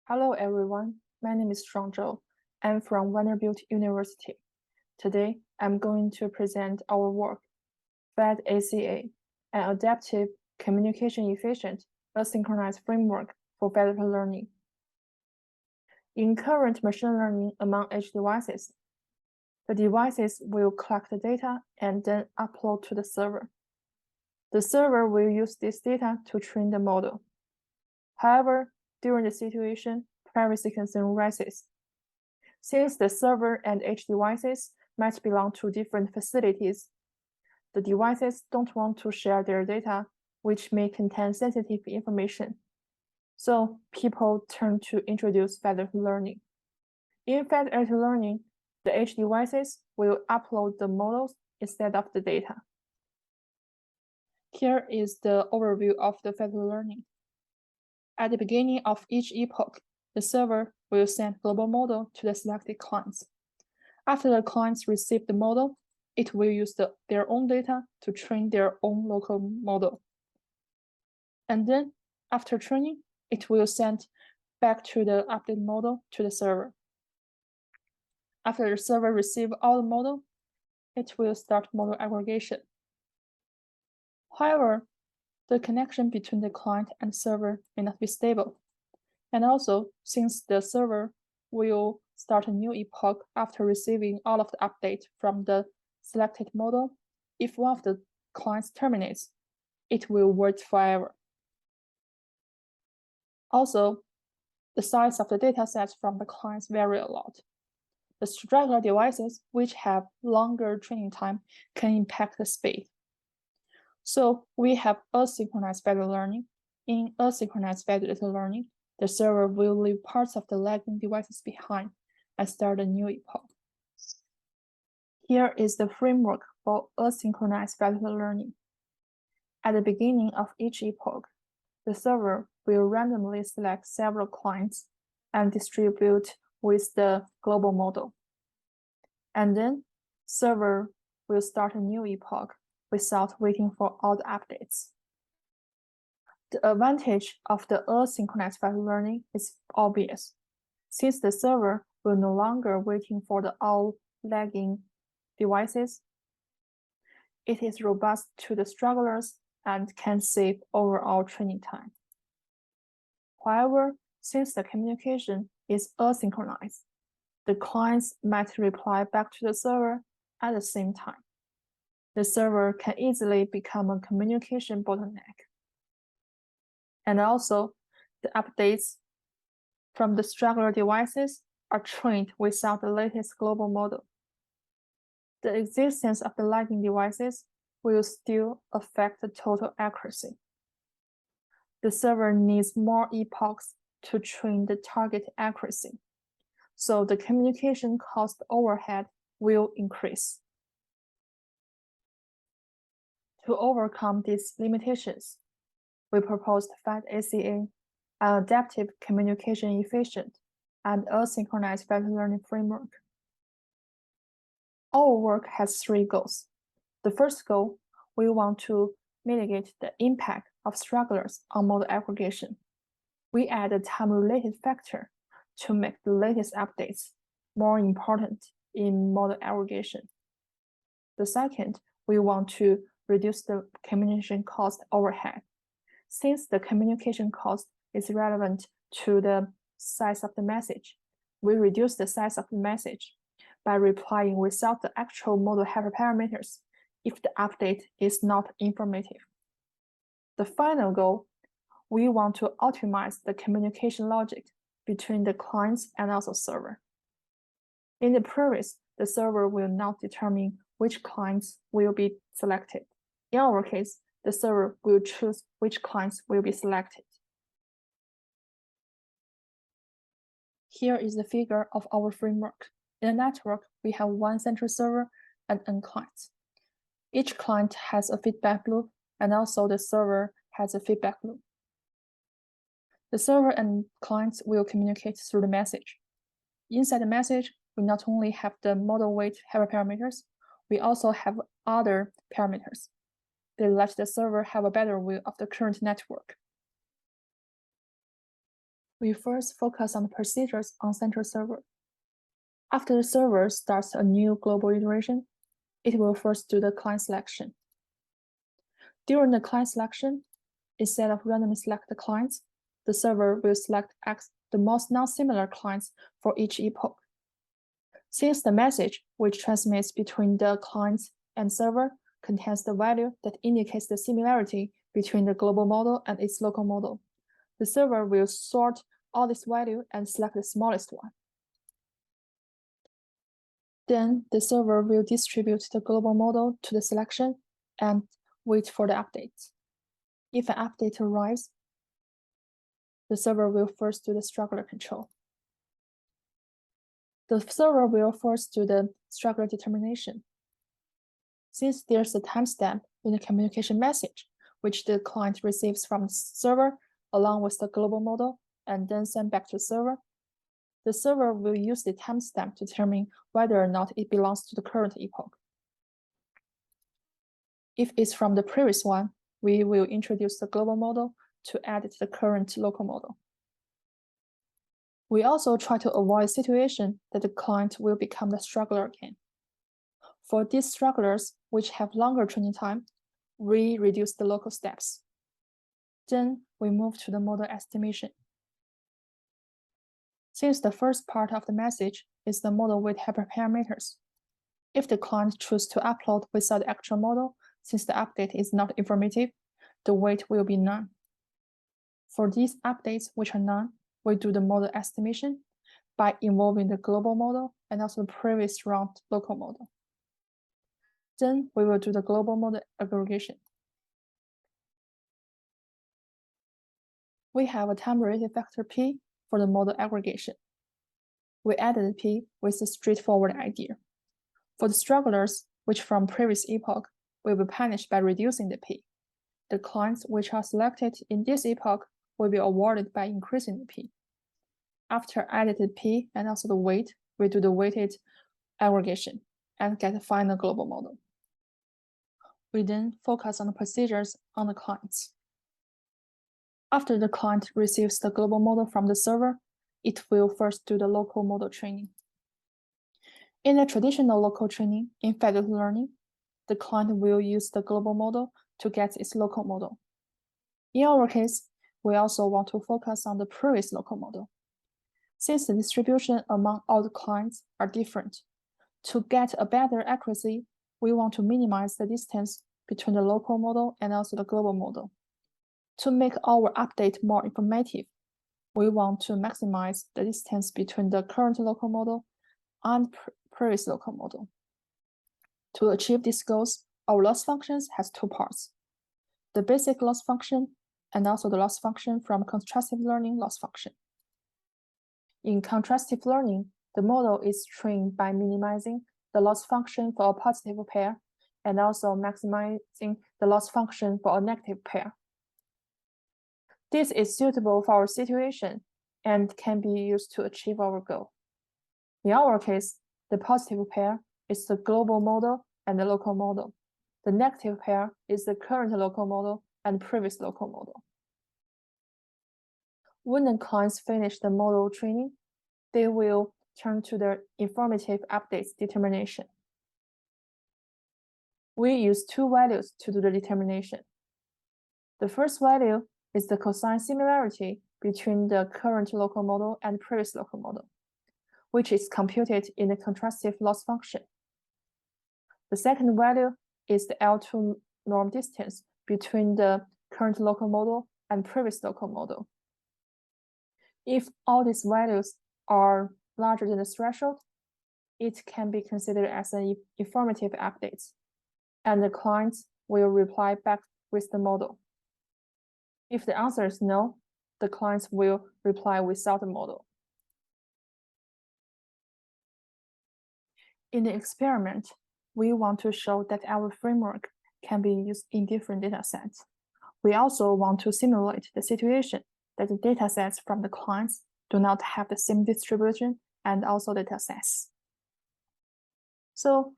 Hello everyone, my name is Shuang Zhou. I'm from Vanderbilt University. Today, I'm going to present our work, FedACA, an adaptive, communication-efficient, asynchronous framework for federated learning. In current machine learning among edge devices, the devices will collect the data and then upload to the server. The server will use this data to train the model. However, during the situation, privacy concern rises. Since the server and edge devices might belong to different facilities, the devices don't want to share their data, which may contain sensitive information. So people turn to introduce federated learning. In federated learning, the edge devices will upload the models instead of the data. Here is the overview of the federated learning. At the beginning of each epoch, the server will send global model to the selected clients. After the clients receive the model, it will use their own data to train their own local model. And then, after training, it will send back to the updated model to the server. After the server receives all the model, it will start model aggregation. However, the connection between the client and server may not be stable. And also, since the server will start a new epoch after receiving all of the updates from the selected model, if one of the clients terminates, it will wait forever. Also, the size of the datasets from the clients vary a lot. The straggler devices, which have longer training time, can impact the speed. So we have asynchronized federated learning. In asynchronized federated learning, the server will leave parts of the lagging devices behind and start a new epoch. Here is the framework for asynchronized federated learning. At the beginning of each epoch, the server will randomly select several clients and distribute with the global model. And then, server will start a new epoch without waiting for all the updates. The advantage of the asynchronous federated learning is obvious, since the server will no longer waiting for the all lagging devices. It is robust to the stragglers and can save overall training time. However, since the communication is asynchronous, the clients might reply back to the server at the same time. The server can easily become a communication bottleneck. And also, the updates from the straggler devices are trained without the latest global model. The existence of the lagging devices will still affect the total accuracy. The server needs more epochs to train the target accuracy, so the communication cost overhead will increase. To overcome these limitations, we proposed FedACA, an adaptive, communication-efficient, and asynchronous federated learning framework. Our work has three goals. The first goal, we want to mitigate the impact of stragglers on model aggregation. We add a time-related factor to make the latest updates more important in model aggregation. The second, we want to reduce the communication cost overhead. Since the communication cost is relevant to the size of the message, we reduce the size of the message by replying without the actual model hyperparameters if the update is not informative. The final goal, we want to optimize the communication logic between the clients and also server. In the previous, the server will not determine which clients will be selected. In our case, the server will choose which clients will be selected. Here is the figure of our framework. In a network, we have one central server and n clients. Each client has a feedback loop, and also the server has a feedback loop. The server and clients will communicate through the message. Inside the message, we not only have the model weight hyperparameters, we also have other parameters. They let the server have a better view of the current network. We first focus on the procedures on central server. After the server starts a new global iteration, it will first do the client selection. During the client selection, instead of randomly select the clients, the server will select X, the most non-similar clients for each epoch. Since the message which transmits between the clients and server contains the value that indicates the similarity between the global model and its local model, the server will sort all this value and select the smallest one. Then the server will distribute the global model to the selection and wait for the updates. If an update arrives, the server will first do the struggler control. The server will first do the struggler determination. Since there's a timestamp in the communication message, which the client receives from the server along with the global model and then send back to the server will use the timestamp to determine whether or not it belongs to the current epoch. If it's from the previous one, we will introduce the global model to add to the current local model. We also try to avoid a situation that the client will become the struggler again. For these strugglers, which have longer training time, we reduce the local steps. Then we move to the model estimation. Since the first part of the message is the model with hyperparameters, if the client chooses to upload without the actual model, since the update is not informative, the weight will be none. For these updates which are none, we do the model estimation by involving the global model and also the previous round local model. Then we will do the global model aggregation. We have a time-related factor P for the model aggregation. We added P with a straightforward idea. For the strugglers, which from previous epoch, will be punished by reducing the P. The clients which are selected in this epoch will be awarded by increasing the P. After added P and also the weight, we do the weighted aggregation and get a final global model. We then focus on the procedures on the clients. After the client receives the global model from the server, it will first do the local model training. In the traditional local training in federated learning, the client will use the global model to get its local model. In our case, we also want to focus on the previous local model. Since the distribution among all the clients are different, to get a better accuracy, we want to minimize the distance between the local model and also the global model. To make our update more informative, we want to maximize the distance between the current local model and previous local model. To achieve these goals, our loss functions has two parts: the basic loss function and also the loss function from contrastive learning loss function. In contrastive learning, the model is trained by minimizing the loss function for a positive pair and also maximizing the loss function for a negative pair. This is suitable for our situation and can be used to achieve our goal. In our case, the positive pair is the global model and the local model. The negative pair is the current local model and previous local model. When the clients finish the model training, they will turn to the informative updates determination. We use two values to do the determination. The first value is the cosine similarity between the current local model and previous local model, which is computed in the contrastive loss function. The second value is the L2 norm distance between the current local model and previous local model. If all these values are larger than the threshold, it can be considered as an informative update, and the clients will reply back with the model. If the answer is no, the clients will reply without the model. In the experiment, we want to show that our framework can be used in different datasets. We also want to simulate the situation that the datasets from the clients do not have the same distribution and also datasets. So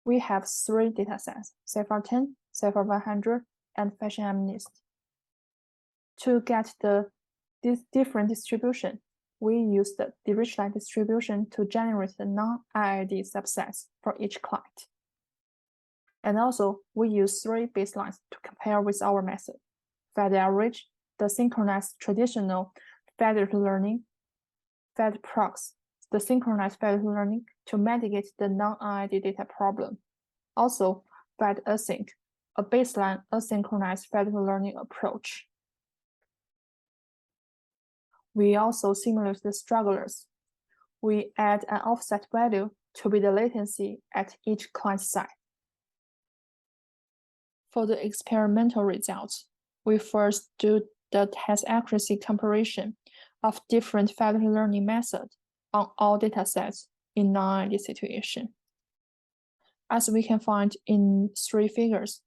we have three datasets: CIFAR10, CIFAR100, and Fashion Amnesty. To get the this different distribution, we use the Dirichlet distribution to generate the non-IID subsets for each client. And also, we use 3 baselines to compare with our method: FedAverage, the synchronized traditional federated learning, FedProx, the synchronized federated learning to mitigate the non-IID data problem. Also, FedAsync, a baseline asynchronized federated learning approach. We also simulate the stragglers. We add an offset value to be the latency at each client side. For the experimental results, we first do the test accuracy comparison of different federated learning methods on all datasets in non-IID situation. As we can find in 3 figures,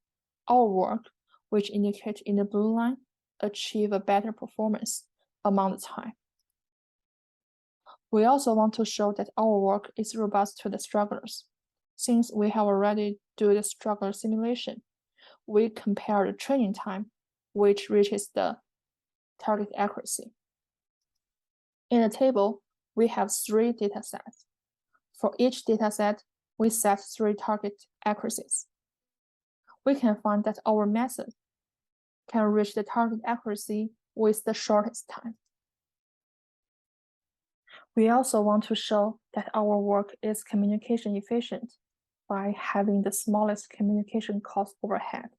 our work, which indicate in the blue line, achieve a better performance among the time. We also want to show that our work is robust to the stragglers. Since we have already done the straggler simulation, we compare the training time, which reaches the target accuracy. In the table, we have 3 datasets. For each dataset, we set 3 target accuracies. We can find that our method can reach the target accuracy with the shortest time. We also want to show that our work is communication efficient by having the smallest communication cost overhead.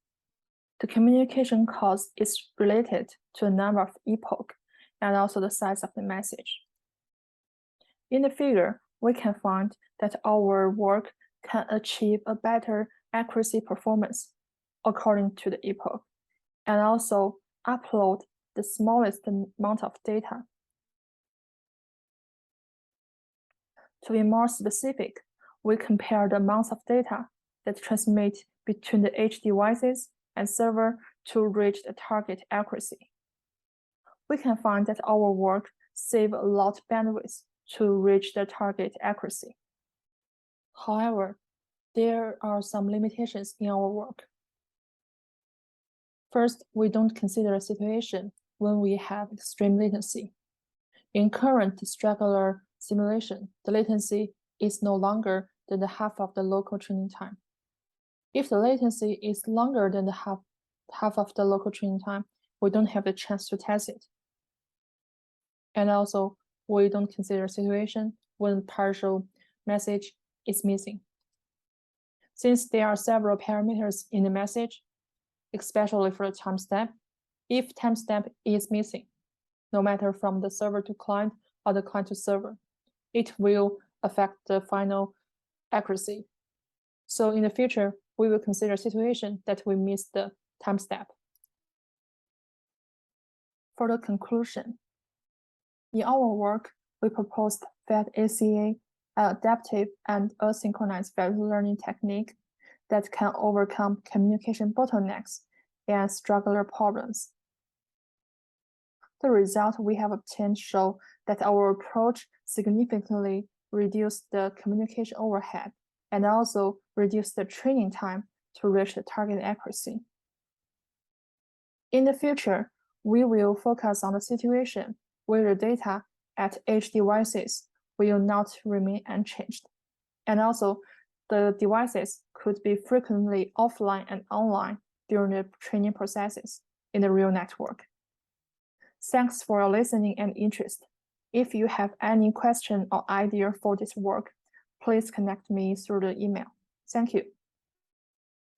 The communication cost is related to the number of epoch and also the size of the message. In the figure, we can find that our work can achieve a better accuracy performance according to the epoch, and also upload the smallest amount of data. To be more specific, we compare the amounts of data that transmit between the edge devices and server to reach the target accuracy. We can find that our work saves a lot of bandwidth to reach the target accuracy. However, there are some limitations in our work. First, we don't consider a situation when we have extreme latency. In current straggler simulation, the latency is no longer than the half of the local training time. If the latency is longer than the half of the local training time, we don't have the chance to test it. And also, we don't consider a situation when partial message is missing. Since there are several parameters in the message, especially for the timestamp, if timestamp is missing, no matter from the server to client or the client to server, it will affect the final accuracy. So in the future, we will consider a situation that we miss the timestamp. For the conclusion, in our work, we proposed FedACA, an adaptive and asynchronized federated learning technique that can overcome communication bottlenecks and straggler problems. The results we have obtained show that our approach significantly reduced the communication overhead and also reduced the training time to reach the target accuracy. In the future, we will focus on the situation where the data at edge devices will not remain unchanged, and also the devices could be frequently offline and online during the training processes in the real network. Thanks for your listening and interest. If you have any question or idea for this work, please connect me through the email. Thank you.